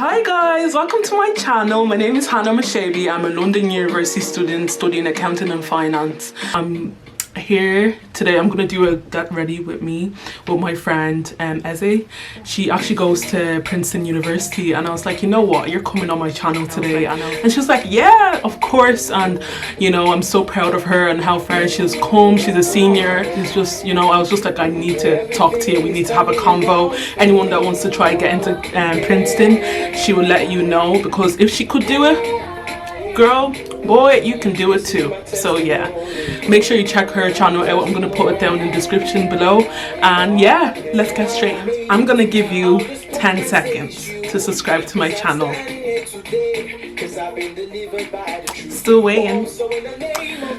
Hi guys, welcome to my channel. My name is Hannah Mashabi. I'm a London University student studying accounting and finance. I'm here today. I'm gonna do a get ready with me with my friend Eze. She actually goes to Princeton University, and I was like, you know what, you're coming on my channel today. And she was like, yeah, of course. And you know, I'm so proud of her and how far she's come. She's a senior. It's just, you know, I was just like, I need to talk to you. We need to have a convo. Anyone that wants to try get into Princeton, she will let you know, because if she could do it, girl, boy, you can do it too. So yeah, make sure you check her channel out. I'm gonna put it down in the description below. And yeah, let's get straight in. I'm gonna give you 10 seconds to subscribe to my channel. Still waiting.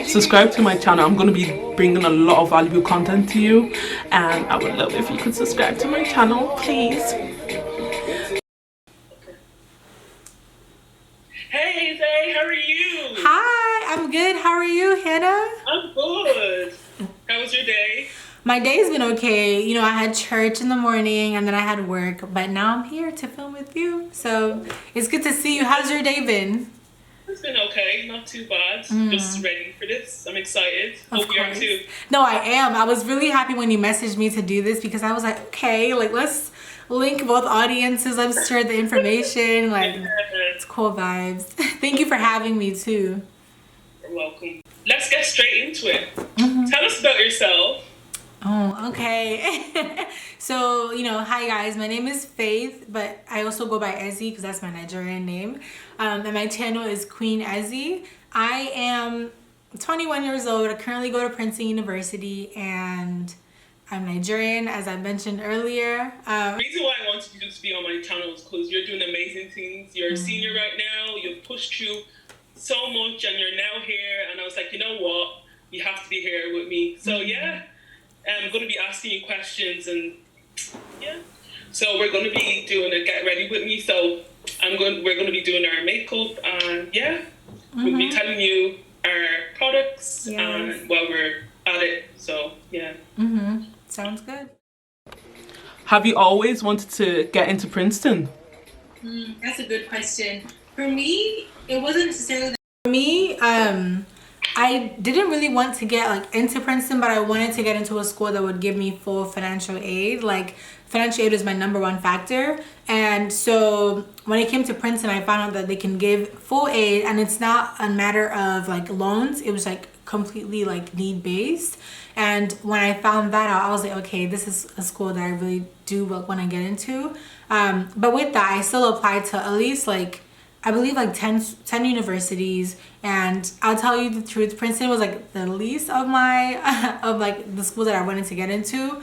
Subscribe to my channel. I'm gonna be bringing a lot of valuable content to you, and I would love if you could subscribe to my channel, please. Hey Zay, how are you? Hi, I'm good. How are you, Hannah? I'm good. How was your day? My day's been okay. You know, I had church in the morning and then I had work, but now I'm here to film with you. So it's good to see you. How's your day been? It's been okay, not too bad. Just ready for this. I'm excited. Hope you are too. No, I am. I was really happy when you messaged me to do this, because I was like, okay, like let's link both audiences. Let's share the information. Like, it's cool vibes. Thank you for having me too. You're welcome. Let's get straight into it. Tell us about yourself. Oh, okay. So, you know, hi guys, my name is Faith, but I also go by Ezzy because that's my Nigerian name. And my channel is Queen Ezzy. I am 21 years old. I currently go to Princeton University, and I'm Nigerian, as I mentioned earlier. The reason why I wanted you to be on my channel is because you're doing amazing things. You're a senior right now. You've pushed through so much, and you're now here. And I was like, you know what? You have to be here with me. So yeah, I'm going to be asking you questions, and yeah. So we're going to be doing a get ready with me. So we're going to be doing our makeup, and yeah, we'll be telling you our products and while we're at it. So yeah. Sounds good. Have you always wanted to get into Princeton? That's a good question. For me, it wasn't necessarily. For me, I didn't really want to get like into Princeton, but I wanted to get into a school that would give me full financial aid. Like, financial aid is my #1 factor. And so when it came to Princeton, I found out that they can give full aid, and it's not a matter of like loans. It was like completely like need based. And when I found that out, I was like, okay, this is a school that I really do want to get into. But with that, I still applied to at least like, I believe like 10 universities, and I'll tell you the truth, Princeton was like the least of my of like the schools that I wanted to get into.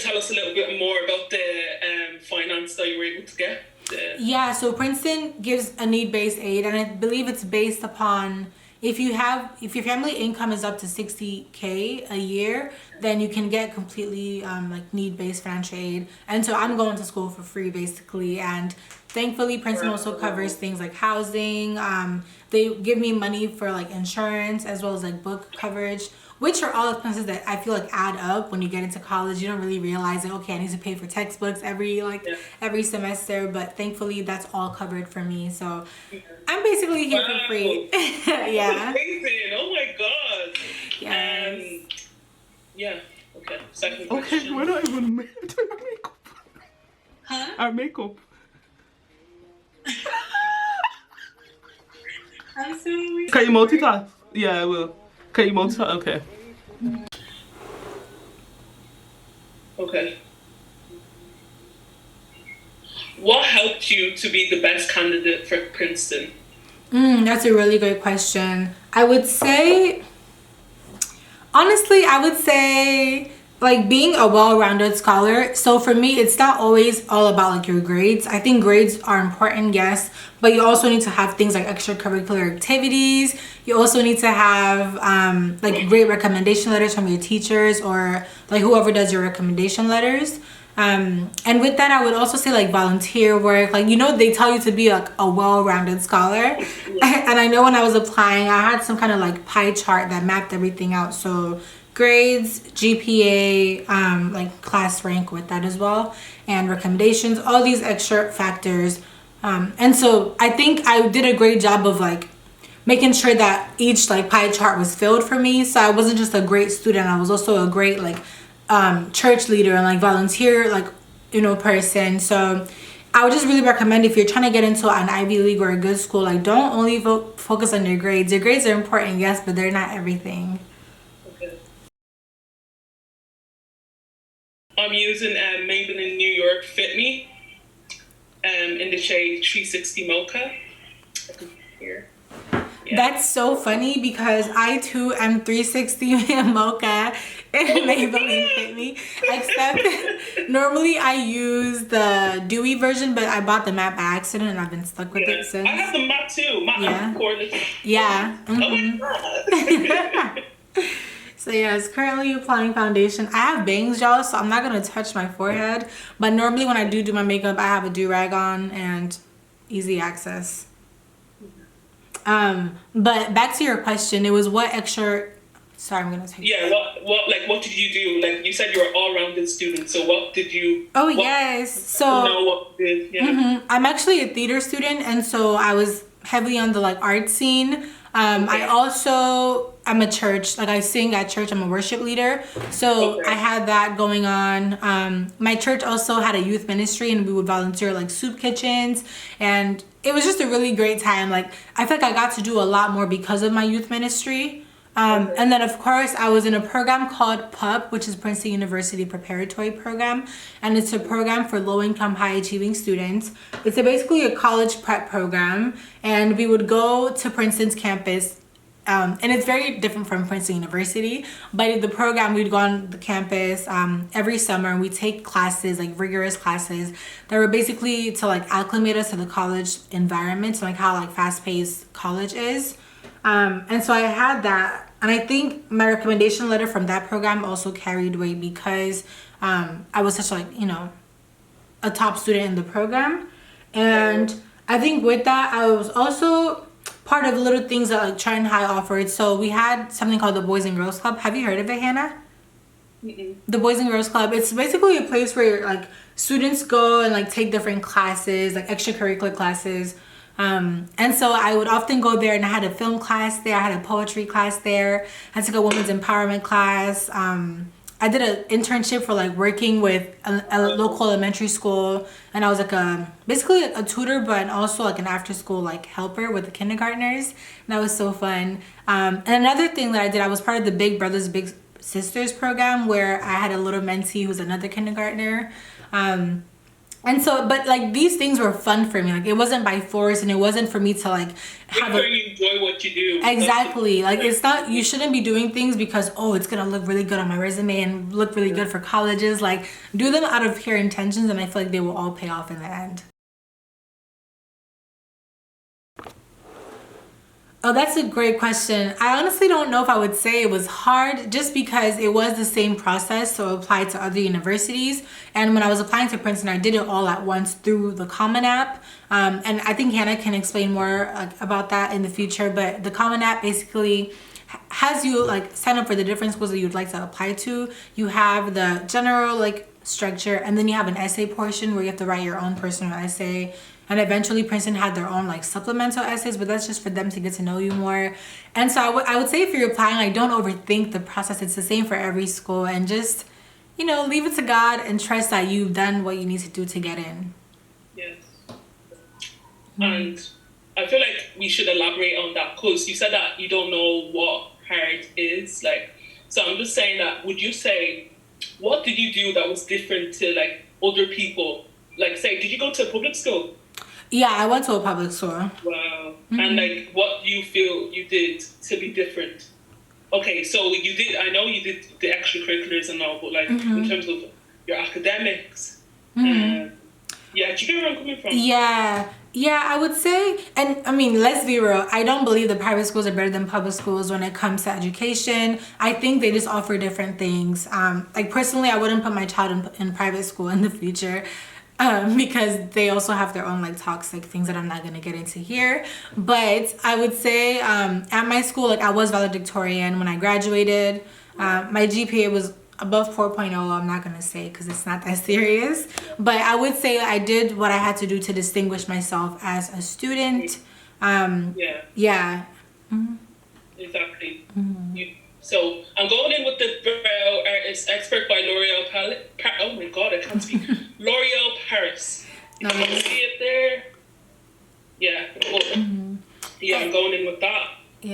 Tell us a little bit more about the finance that you were able to get. Yeah, so Princeton gives a need-based aid, and I believe it's based upon if your family income is up to 60K a year, then you can get completely like need-based financial aid. And so I'm going to school for free basically, and thankfully Princeton also covers things like housing. They give me money for like insurance, as well as like book coverage, which are all expenses that I feel like add up when you get into college. You don't really realize that, okay, I need to pay for textbooks every semester, but thankfully that's all covered for me. So I'm basically here for free. Yeah. Amazing. Oh my god. Yes. Yeah. Okay. Second question. Okay, we're not even doing our makeup. Huh? Our makeup. I'm so weird. Can you multitask? Yeah, I will. Can you multitask? Okay. Okay. What helped you to be the best candidate for Princeton? That's a really great question. I would say, honestly, like being a well-rounded scholar. So for me, it's not always all about like your grades. I think grades are important, yes, but you also need to have things like extracurricular activities. You also need to have like great recommendation letters from your teachers, or like whoever does your recommendation letters. And with that, I would also say like volunteer work. Like, you know, they tell you to be like a well-rounded scholar. And I know when I was applying, I had some kind of like pie chart that mapped everything out. So grades, GPA, like class rank with that as well, and recommendations, all these extra factors. And so I think I did a great job of like making sure that each like pie chart was filled for me. So I wasn't just a great student, I was also a great like church leader and like volunteer like, you know, person. So I would just really recommend, if you're trying to get into an Ivy League or a good school, like don't only focus on your grades. Your grades are important, yes, but they're not everything. Okay. I'm using Maybelline New York Fit Me in the shade 360 Mocha. Here. Yeah. That's so funny because I too am 360 Mocha and Maybelline Fit Me. Except normally I use the dewy version, but I bought the matte by accident and I've been stuck with it since. I have the matte too. Matte yeah. Cordless. Yeah. Mm-hmm. Oh my God. So yes, currently applying foundation. I have bangs, y'all, so I'm not gonna touch my forehead. But normally when I do my makeup, I have a do-rag on and easy access. But back to your question, it was what extra. Sorry, I'm gonna take. Yeah, what did you do? Like you said, you were all-rounded student. So what did you? Oh yes, so. What did, yeah. I'm actually a theater student, and so I was heavily on the like art scene. Okay. I'm a church, like I sing at church. I'm a worship leader, so okay. I had that going on. My church also had a youth ministry, and we would volunteer like soup kitchens, and it was just a really great time. Like I feel like I got to do a lot more because of my youth ministry. Okay. And then of course I was in a program called PUPP, which is Princeton University Preparatory program, and it's a program for low-income, high-achieving students. It's basically a college prep program, and we would go to Princeton's campus. And it's very different from Princeton University, but in the program we'd go on the campus every summer, and we take classes, like rigorous classes that were basically to like acclimate us to the college environment, so like how like fast-paced college is. And so I had that, and I think my recommendation letter from that program also carried weight because I was such like, you know, a top student in the program. And I think with that I was also part of the little things that like Trenton High offered. So we had something called the Boys and Girls Club. Have you heard of it, Hannah? Mm-mm. The Boys and Girls Club. It's basically a place where like students go and like take different classes, like extracurricular classes. And so I would often go there, and I had a film class there. I had a poetry class there. I took a women's empowerment class. I did an internship for like working with a local elementary school, and I was like basically a tutor, but also like an after school like helper with the kindergartners. And that was so fun. And another thing that I did, I was part of the Big Brothers Big Sisters program, where I had a little mentee who's another kindergartner. And so, but like these things were fun for me. Like it wasn't by force, and it wasn't for me to like have you enjoy what you do. Exactly. Like it's not, you shouldn't be doing things because, oh, it's gonna look really good on my resume and look really good for colleges. Like do them out of pure intentions, and I feel like they will all pay off in the end. Oh, that's a great question. I honestly don't know if I would say it was hard, just because it was the same process, so applied to other universities. And when I was applying to Princeton, I did it all at once through the Common App. And I think Hannah can explain more about that in the future. But the Common App basically has you like sign up for the different schools that you'd like to apply to. You have the general like structure, and then you have an essay portion where you have to write your own personal essay. And eventually Princeton had their own like supplemental essays, but that's just for them to get to know you more. And so I would say if you're applying, like don't overthink the process. It's the same for every school, and just, you know, leave it to God and trust that you've done what you need to do to get in. Yes. And I feel like we should elaborate on that, because you said that you don't know what hard is. Like, so I'm just saying that, would you say, what did you do that was different to like other people? Like say, did you go to a public school? Yeah, I went to a public school. Wow. Mm-hmm. And like, what do you feel you did to be different? Okay, so you did, I know you did the extracurriculars and all, but like in terms of your academics, yeah, do you get where I'm coming from? Yeah, I would say, and I mean, let's be real, I don't believe that private schools are better than public schools when it comes to education. I think they just offer different things. Like personally, I wouldn't put my child in private school in the future. Because they also have their own like toxic things that I'm not going to get into here. But I would say at my school, like I was valedictorian when I graduated. My GPA was above 4.0. I'm not gonna say because it's not that serious, but I would say I did what I had to do to distinguish myself as a student. Yeah. Mm-hmm. Exactly. So I'm going in with the Brow Artist Expert by L'Oreal oh my god, I can't speak. L'Oreal Paris. You can see it there. Yeah. Yeah, I'm going in with that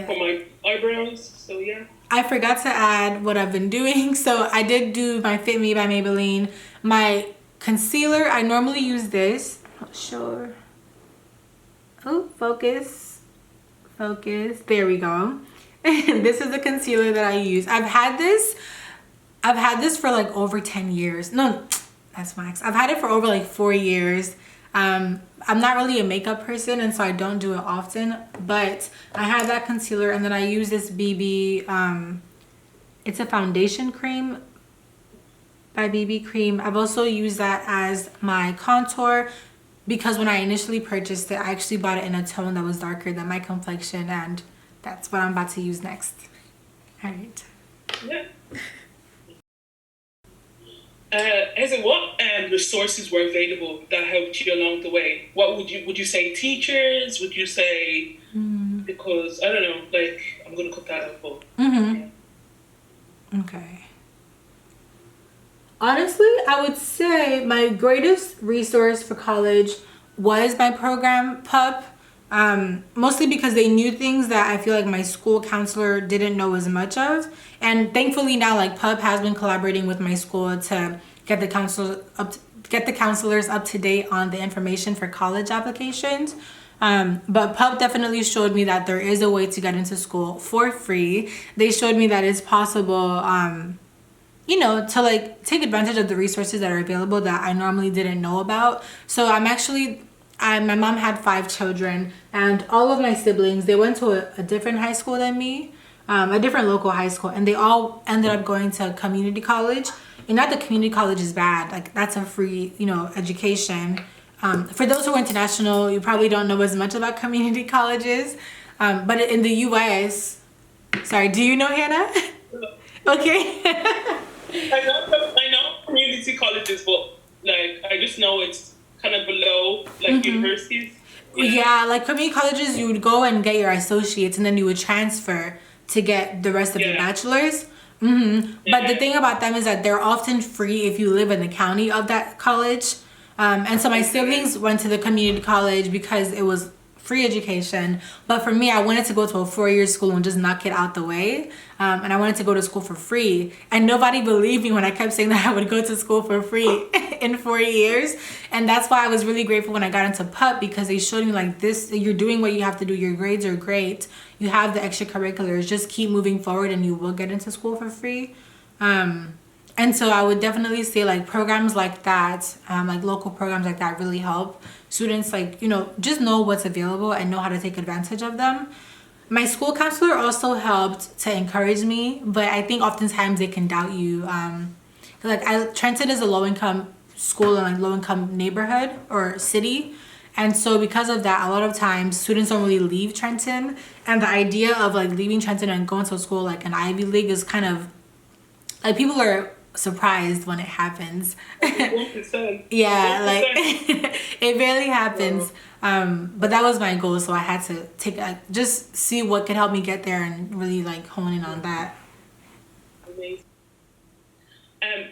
for my eyebrows. So yeah. I forgot to add what I've been doing. So I did do my Fit Me by Maybelline. My concealer, I normally use this. Not sure. Oh, focus. There we go. This is the concealer that I use. I've had this for like over 10 years. No, that's max. I've had it for over like 4 years. I'm not really a makeup person, and so I don't do it often, but I have that concealer, and then I use this BB, it's a foundation cream by BB Cream. I've also used that as my contour because when I initially purchased it, I actually bought it in a tone that was darker than my complexion, and that's what I'm about to use next. All right. Yeah. What resources were available that helped you along the way? What would you say teachers? Would you say because I don't know, like I'm gonna cut that out. Okay. Honestly, I would say my greatest resource for college was my program PUPP. Mostly because they knew things that I feel like my school counselor didn't know as much of, and thankfully now like PUPP has been collaborating with my school to get the counselors up to date on the information for college applications. But PUPP definitely showed me that there is a way to get into school for free. They showed me that it's possible, to like take advantage of the resources that are available that I normally didn't know about. So my mom had 5 children, and all of my siblings, they went to a different high school than me, a different local high school, and they all ended up going to community college. And not that community college is bad, like that's a free, education. For those who are international, you probably don't know as much about community colleges, but in the US, sorry, do you know, Hannah? Okay. I know community colleges, but like I just know it's kind of below like universities. Yeah, like community colleges, you would go and get your associates, and then you would transfer to get the rest of your bachelor's. But the thing about them is that they're often free if you live in the county of that college. And so my siblings went to the community college because it was free education. But for me, I wanted to go to a 4-year school and just knock it out the way. And I wanted to go to school for free. And nobody believed me when I kept saying that I would go to school for free in 4 years. And that's why I was really grateful when I got into PUPP, because they showed me like this, you're doing what you have to do. Your grades are great. You have the extracurriculars. Just keep moving forward and you will get into school for free. And so I would definitely say like programs like that, like local programs like that really help students like, just know what's available and know how to take advantage of them. My school counselor also helped to encourage me, but I think oftentimes they can doubt you. Trenton is a low-income school in like low-income neighborhood or city. And so because of that, a lot of times students don't really leave Trenton. And the idea of like leaving Trenton and going to a school like an Ivy League is kind of like people are surprised when it happens. 1%. Yeah, 1%. Like it barely happens. But that was my goal, so I had to just see what could help me get there and really like hone in on that. Amazing.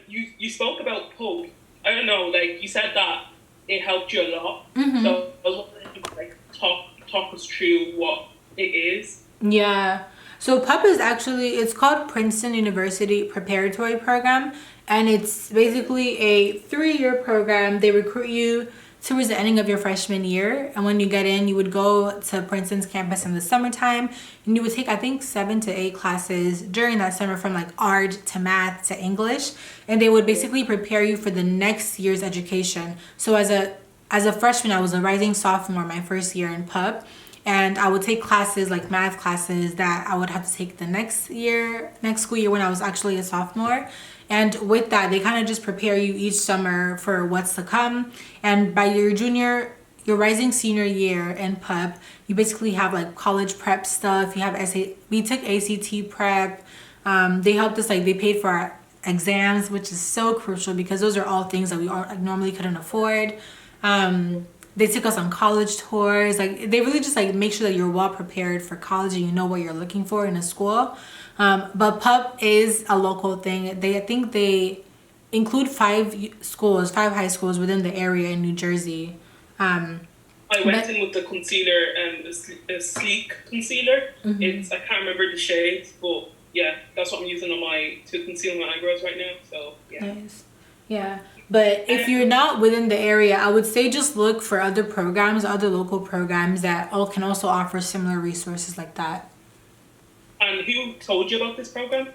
You spoke about PUPP. I don't know, like you said that it helped you a lot. So I was wondering if you could like talk us through what it is. Yeah. So PUPP is it's called Princeton University Preparatory program, and it's basically a 3-year program. They recruit you towards the ending of your freshman year, and when you get in, you would go to Princeton's campus in the summertime, and you would take I think 7 to 8 classes during that summer, from like art to math to English, and they would basically prepare you for the next year's education. So as a freshman, I was a rising sophomore my first year in PUPP. And I would take classes like math classes that I would have to take the next school year when I was actually a sophomore. And with that, they kind of just prepare you each summer for what's to come. And by your rising senior year in PUPP, you basically have like college prep stuff. You have we took ACT prep. They helped us, like they paid for our exams, which is so crucial because those are all things that we all, like, normally couldn't afford. They took us on college tours. Like they really just like make sure that you're well prepared for college and you know what you're looking for in a school. But PUPP is a local thing. I think they include 5 high schools within the area in New Jersey. I went in with the concealer and a sleek concealer. It's, I can't remember the shades, but yeah, that's what I'm using to conceal my eyebrows right now. So yeah. Nice. Yeah. But if you're not within the area, I would say just look for other programs, other local programs that all can also offer similar resources like that. And who told you about this program?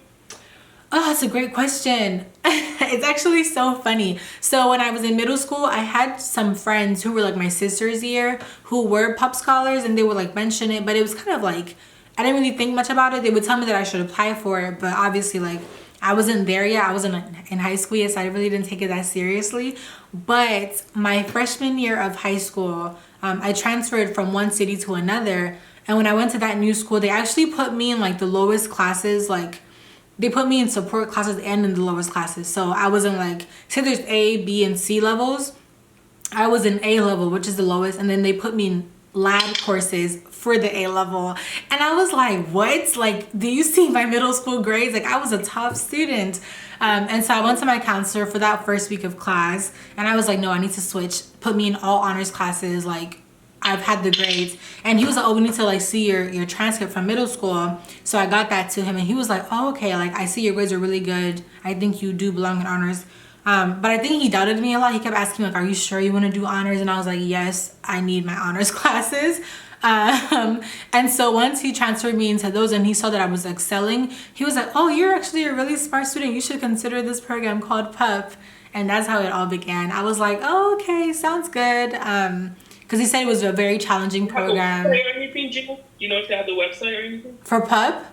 Oh, that's a great question. It's actually so funny. So when I was in middle school, I had some friends who were like my sister's year who were PUPP scholars, and they would like mention it, but it was kind of like, I didn't really think much about it. They would tell me that I should apply for it, but obviously like I wasn't there yet. I wasn't in high school yet, so I really didn't take it that seriously. But my freshman year of high school, I transferred from one city to another. And when I went to that new school, they actually put me in like the lowest classes. Like they put me in support classes and in the lowest classes. So I was in like, say there's A, B, and C levels. I was in A level, which is the lowest. And then they put me in lab courses for the A level. And I was like, what? Like, do you see my middle school grades? Like I was a top student. And so I went to my counselor for that first week of class. And I was like, no, I need to switch. Put me in all honors classes. Like I've had the grades. And he was like, oh, we need to like see your transcript from middle school. So I got that to him and he was like, oh, okay. Like I see your grades are really good. I think you do belong in honors. But I think he doubted me a lot. He kept asking like, are you sure you want to do honors? And I was like, yes, I need my honors classes. And so once he transferred me into those and he saw that I was excelling, he was like, oh, you're actually a really smart student. You should consider this program called PUPP. And that's how it all began. I was like, oh, okay, sounds good. Because he said it was a very challenging program. Or anything, do you know if they have the website or anything? For PUPP?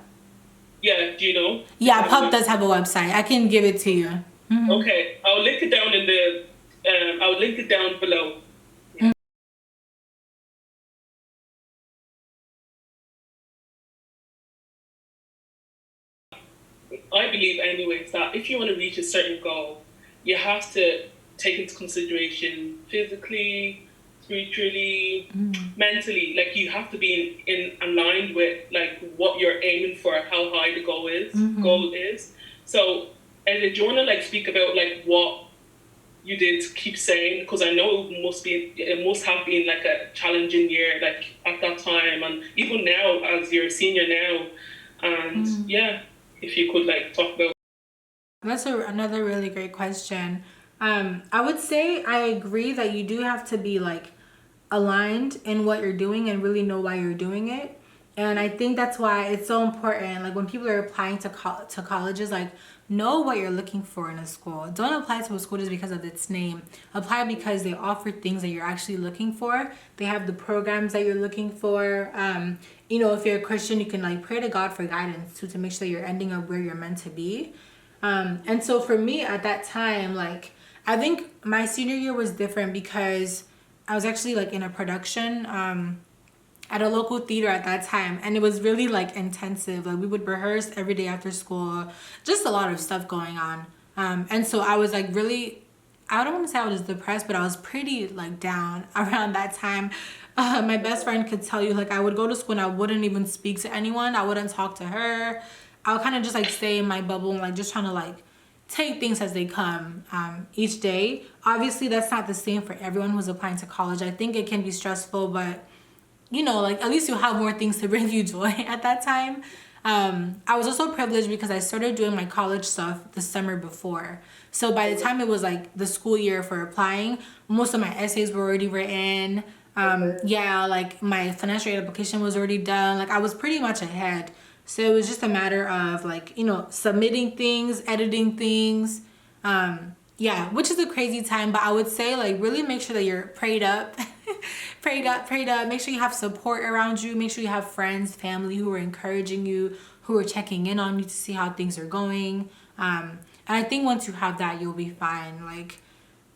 Yeah, do you know? Yeah, PUPP does have a website. I can give it to you. Mm-hmm. Okay, I'll link it down I'll link it down below. Yeah. I believe anyways that if you want to reach a certain goal, you have to take into consideration physically, spiritually, mentally. Like you have to be in aligned with like what you're aiming for, how high the goal is. So, and do you want to like speak about like what you did keep saying? Because I know it must have been like a challenging year, like at that time, and even now as you're a senior now, and yeah, if you could like talk about. That's another really great question. I would say I agree that you do have to be like aligned in what you're doing and really know why you're doing it. And I think that's why it's so important. Like when people are applying to colleges, like know what you're looking for in a school. Don't apply to a school just because of its name. Apply because they offer things that you're actually looking for. They have the programs that you're looking for. You know, if you're a Christian, you can like pray to God for guidance to make sure you're ending up where you're meant to be. And so for me at that time, like I think my senior year was different because I was actually like in a production at a local theater at that time, and it was really like intensive. Like we would rehearse every day after school, just a lot of stuff going on. And so I was like really, I don't want to say I was depressed, but I was pretty like down around that time. My best friend could tell you, like I would go to school and I wouldn't even speak to anyone. I wouldn't talk to her. I would kind of just like stay in my bubble and like just trying to like take things as they come each day. Obviously that's not the same for everyone who's applying to college. I think it can be stressful, but you know, like at least you'll have more things to bring you joy at that time. I was also privileged because I started doing my college stuff the summer before. So by the time it was like the school year for applying, most of my essays were already written. Yeah, like my financial aid application was already done. Like I was pretty much ahead. So it was just a matter of like, you know, submitting things, editing things. Yeah, which is a crazy time, but I would say like really make sure that you're prayed up. prayed up. Make sure you have support around you. Make sure you have friends, family who are encouraging you, who are checking in on you to see how things are going. And I think once you have that, you'll be fine. Like,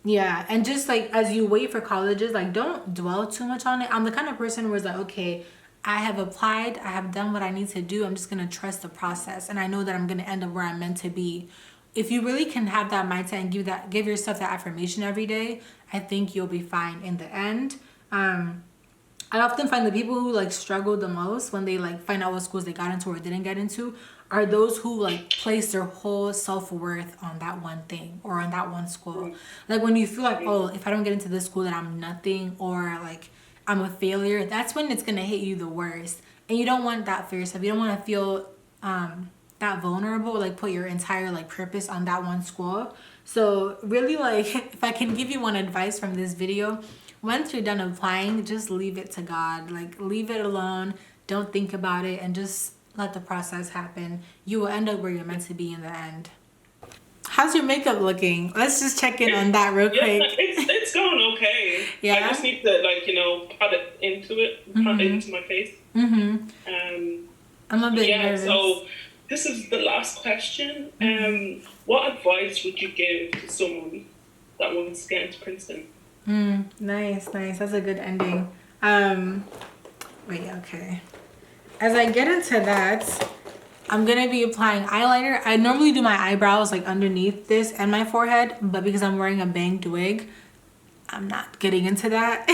yeah. And just like as you wait for colleges, like don't dwell too much on it. I'm the kind of person where it's like, okay, I have applied, I have done what I need to do. I'm just going to trust the process. And I know that I'm going to end up where I'm meant to be. If you really can have that mindset and give yourself that affirmation every day, I think you'll be fine in the end. I often find the people who like struggle the most when they like find out what schools they got into or didn't get into are those who like place their whole self-worth on that one thing or on that one school. Like when you feel like, oh, if I don't get into this school, then I'm nothing, or like I'm a failure, that's when it's gonna hit you the worst. And you don't want that for yourself. You don't want to feel that vulnerable, like put your entire like purpose on that one school. So really, like, if I can give you one advice from this video, once you're done applying, just leave it to God. Like, leave it alone. Don't think about it and just let the process happen. You will end up where you're meant to be in the end. How's your makeup looking? Let's just check in on that real quick. It's going okay. Yeah. I just need to, like, you know, pat it into my face. I'm a bit nervous. So this is the last question. What advice would you give to someone that wants to get into Princeton? Nice. That's a good ending. Wait, okay. As I get into that, I'm gonna be applying eyeliner. I normally do my eyebrows like underneath this and my forehead, but because I'm wearing a banged wig, I'm not getting into that.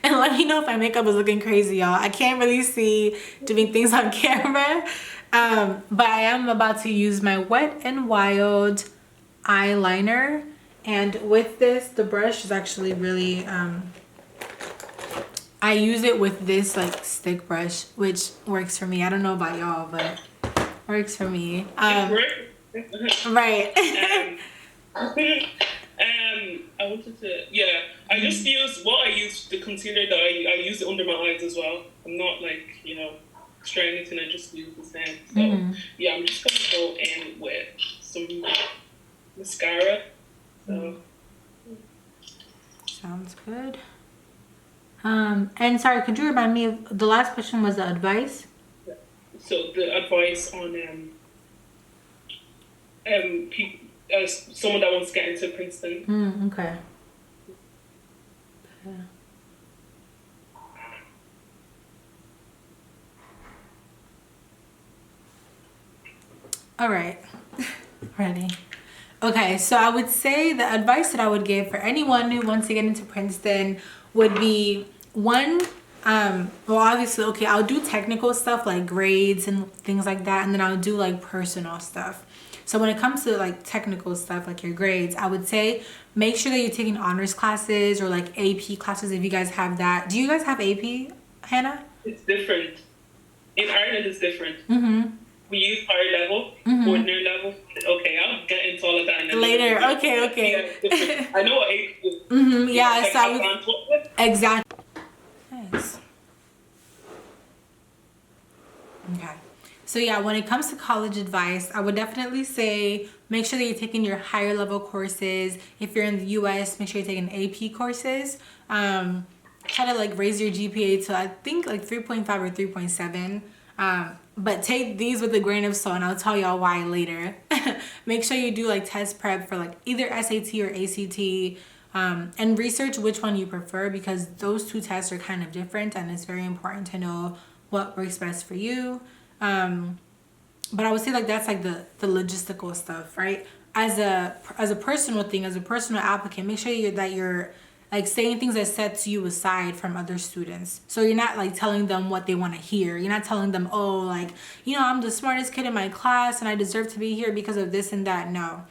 And let me know if my makeup is looking crazy, y'all. I can't really see doing things on camera. But I am about to use my Wet n Wild eyeliner. And with this, the brush is actually really, I use it with this like stick brush, which works for me. I don't know about y'all, but works for me. Right. I wanted to, I just use the concealer that I use it under my eyes as well. I'm not like, you know, spraying anything, I just use the same. So I'm just gonna go in with some mascara. So sounds good. And sorry, could you remind me of the last question was the advice? So the advice on someone that wants to get into Princeton. Okay. All right. Ready. Okay, so I would say the advice that I would give for anyone who wants to get into Princeton would be one, well, obviously, okay, I'll do technical stuff like grades and things like that, and then I'll do like personal stuff. So when it comes to like technical stuff, like your grades, I would say make sure that you're taking honors classes or like AP classes if you guys have that. Do you guys have AP, Hannah? It's different. In Ireland, it's different. We use higher level, ordinary level. Okay, I'll get into all of that in later. Okay. Yeah, I know what AP is. Yeah, like so I would, exactly. Nice. Okay. So yeah, when it comes to college advice, I would definitely say make sure that you're taking your higher level courses. If you're in the US, make sure you're taking AP courses. Try to like raise your GPA to I think like 3.5 or 3.7. But take these with a grain of salt, and I'll tell y'all why later. Make sure you do like test prep for like either SAT or ACT, and research which one you prefer, because those two tests are kind of different, and it's very important to know what works best for you. But I would say like that's like the logistical stuff, right? As a personal thing, as a personal applicant, make sure that you're like saying things that sets you aside from other students. So you're not like telling them what they want to hear. You're not telling them, oh, like, you know, I'm the smartest kid in my class and I deserve to be here because of this and that. No.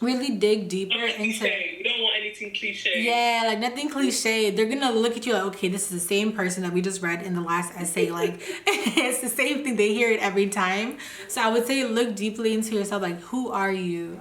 Really dig deeper into... We don't want anything cliche. Yeah, like nothing cliche. They're gonna look at you like, okay, this is the same person that we just read in the last essay. Like, it's the same thing. They hear it every time. So I would say look deeply into yourself. Like, who are you?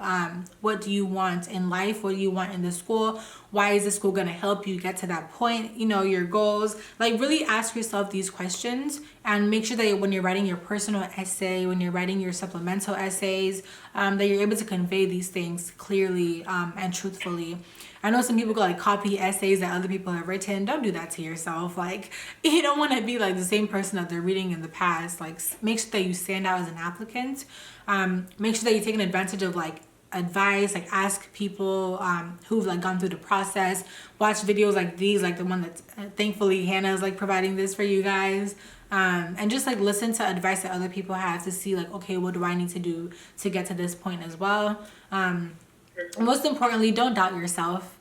What do you want in life? What do you want in the school? Why is the school gonna help you get to that point? You know, your goals. Like, really ask yourself these questions, and make sure that when you're writing your personal essay, when you're writing your supplemental essays, that you're able to convey these things clearly and truthfully. I know some people go like copy essays that other people have written. Don't do that to yourself. Like, you don't want to be like the same person that they're reading in the past. Like, make sure that you stand out as an applicant. Make sure that you're taking advantage of like advice, like ask people who've like gone through the process, watch videos like these, like the one that thankfully Hannah's like providing this for you guys, and just like listen to advice that other people have to see like, okay, what do I need to do to get to this point as well. Most importantly, don't doubt yourself.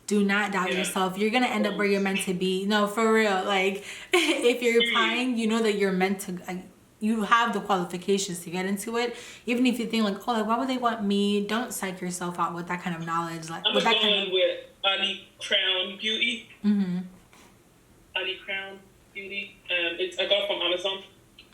Do not doubt yourself. You're gonna end up where you're meant to be. No, for real. Like, if you're applying, you know that you're meant to. You have the qualifications to get into it. Even if you think like, oh, like why would they want me? Don't psych yourself out with that kind of knowledge. Like, I'm with that going kind of. with Ali Crown Beauty. Mm-hmm. Ali Crown Beauty. I got it from Amazon.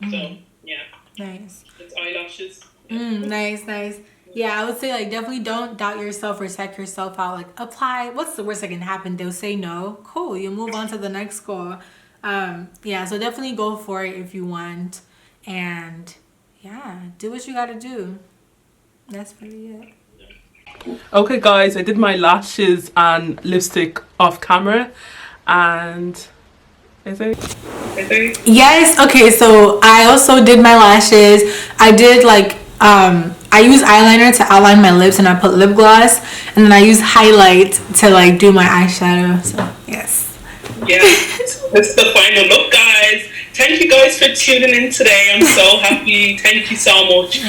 So yeah. Nice. It's eyelashes. Nice. Yeah, I would say like definitely don't doubt yourself or check yourself out. Like apply. What's the worst that can happen? They'll say no. Cool. You move on to the next goal. Yeah. So definitely go for it if you want, and yeah, do what you gotta do. That's really it. Okay, guys, I did my lashes and lipstick off camera, and is it? Yes. Okay. So I also did my lashes. I did like I use eyeliner to outline my lips, and I put lip gloss, and then I use highlight to like do my eyeshadow. So yes. Yeah, that's the final look, guys. Thank you guys for tuning in today. I'm so happy. Thank you so much.